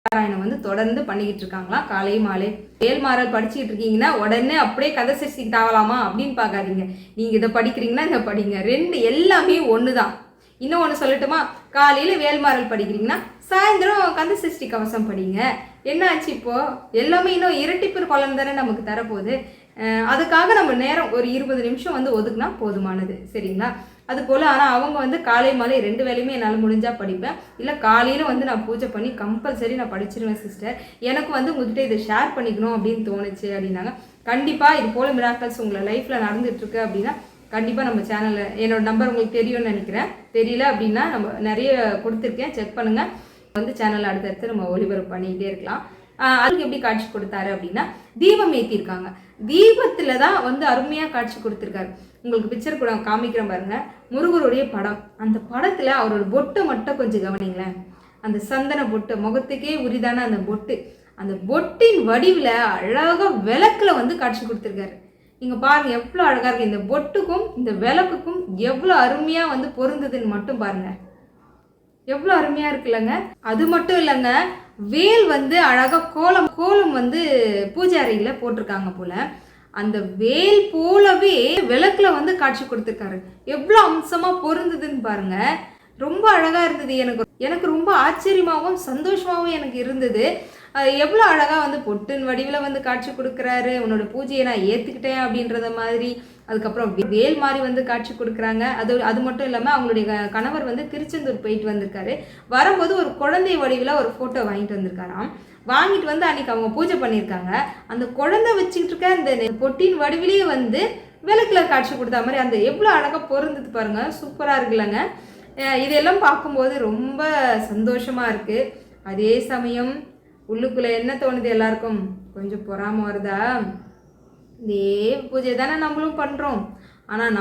பாராயணம் வந்து தொடர்ந்து பண்ணிக்கிட்டு இருக்காங்களா காலை மாலை. வேல்மாறல் படிச்சுக்கிட்டு இருக்கீங்கன்னா உடனே அப்படியே கந்த சஷ்டிக்கு தாவலாமா அப்படின்னு பார்க்காதீங்க. நீங்கள் இதை படிக்கிறீங்கன்னா இதை படிங்க, ரெண்டு எல்லாமே ஒன்று தான். இன்னும் ஒன்று சொல்லட்டுமா, காலையில் வேல்மாறல் படிக்கிறீங்கன்னா சாயந்தரம் கந்த சஷ்டி கவசம் படிங்க. என்ன ஆச்சு இப்போது? எல்லாமே இன்னும் இரட்டிப்பு பலன் தானே நமக்கு தரப்போகுது. அதுக்காக நம்ம நேரம் ஒரு 20 நிமிஷம் வந்து ஒதுக்குனா போதுமானது, சரிங்களா? அது போல். ஆனால் அவங்க வந்து காலை மாலை 2 வேலையுமே என்னால் முடிஞ்சால் படிப்பேன், இல்லை காலையில் வந்து நான் பூஜை பண்ணி கம்பல்சரி நான் படிச்சிருவேன் சிஸ்டர். எனக்கு வந்து உங்கள்கிட்ட இதை ஷேர் பண்ணிக்கணும் அப்படின்னு தோணுச்சு அப்படின்னாங்க. கண்டிப்பாக இது போல் மிராக்கல்ஸ் உங்களை லைஃப்பில் நடந்துகிட்ருக்கு அப்படின்னா கண்டிப்பாக நம்ம சேனலில் என்னோட நம்பர் உங்களுக்கு தெரியும்னு நினைக்கிறேன். தெரியல அப்படின்னா நம்ம நிறைய கொடுத்துருக்கேன், செக் பண்ணுங்கள். வந்து சேனல் அடுத்தடுத்து நம்ம ஒளிபரப்பு பண்ணிக்கிட்டே இருக்கலாம். அதுக்கு எப்படி காட்சி கொடுத்தாரு அப்படின்னா தீபம் ஏற்றிருக்காங்க. தீபத்தில் தான் வந்து அருமையாக காட்சி கொடுத்துருக்காரு. உங்களுக்கு பிக்சர் கூட காமிக்கிறேன் பாருங்க. முருகருடைய படம், அந்த படத்தில் அவரோட பொட்டை மட்டும் கொஞ்சம் கவனிங்களேன். அந்த சந்தன பொட்டு, முகத்துக்கே உரிதான அந்த பொட்டு, அந்த பொட்டின் வடிவில் அழகாக விளக்கில் வந்து காட்சி கொடுத்துருக்காரு. நீங்கள் பாருங்கள் எவ்வளோ அழகாக இருக்குது. இந்த பொட்டுக்கும் இந்த விளக்குக்கும் எவ்வளோ அருமையாக வந்து பொருந்ததுன்னு மட்டும் பாருங்கள், எவ்வளோ அருமையாக இருக்குல்லங்க. அது மட்டும் இல்லைங்க, வேல் வந்து அழகாக கோலம் வந்து பூஜை அறையில் போட்டிருக்காங்க போல. அந்த வேல் போலவே விளக்குல வந்து காட்சி கொடுத்துருக்காரு. எவ்வளோ அம்சமாக பொருந்ததுன்னு பாருங்க. ரொம்ப அழகாக இருந்தது. எனக்கு ரொம்ப ஆச்சரியமாகவும் சந்தோஷமாகவும் எனக்கு இருந்தது. எவ்வளோ அழகாக வந்து பொட்டின் வடிவில் வந்து காட்சி கொடுக்குறாரு. உன்னோட பூஜையை நான் ஏற்றுக்கிட்டேன் அப்படின்றத மாதிரி. அதுக்கப்புறம் வேல் மாதிரி வந்து காட்சி கொடுக்குறாங்க. அது மட்டும் இல்லாமல் அவங்களுடைய கணவர் வந்து திருச்செந்தூர் போயிட்டு வந்திருக்காரு. வரும்போது ஒரு குழந்தை வடிவில் ஒரு ஃபோட்டோ வாங்கிட்டு வந்திருக்காராம். வாங்கிட்டு வந்து அன்றைக்கி அவங்க பூஜை பண்ணியிருக்காங்க. அந்த குழந்தை வச்சுக்கிட்டு இருக்க அந்த பொட்டின் வடிவிலேயே வந்து விளக்கில் காட்சி கொடுத்தா மாதிரி அந்த எவ்வளோ அழகாக பொருந்தது பாருங்கள். சூப்பராக இருக்குல்லங்க. இதெல்லாம் பார்க்கும்போது ரொம்ப சந்தோஷமாக இருக்குது. அதே சமயம் உள்ளுக்குள்ளே என்ன தோணுது எல்லாருக்கும்? கொஞ்சம் பொறாம வருதா? இதே பூஜை தானே நம்மளும் பண்ணுறோம். ஆனால்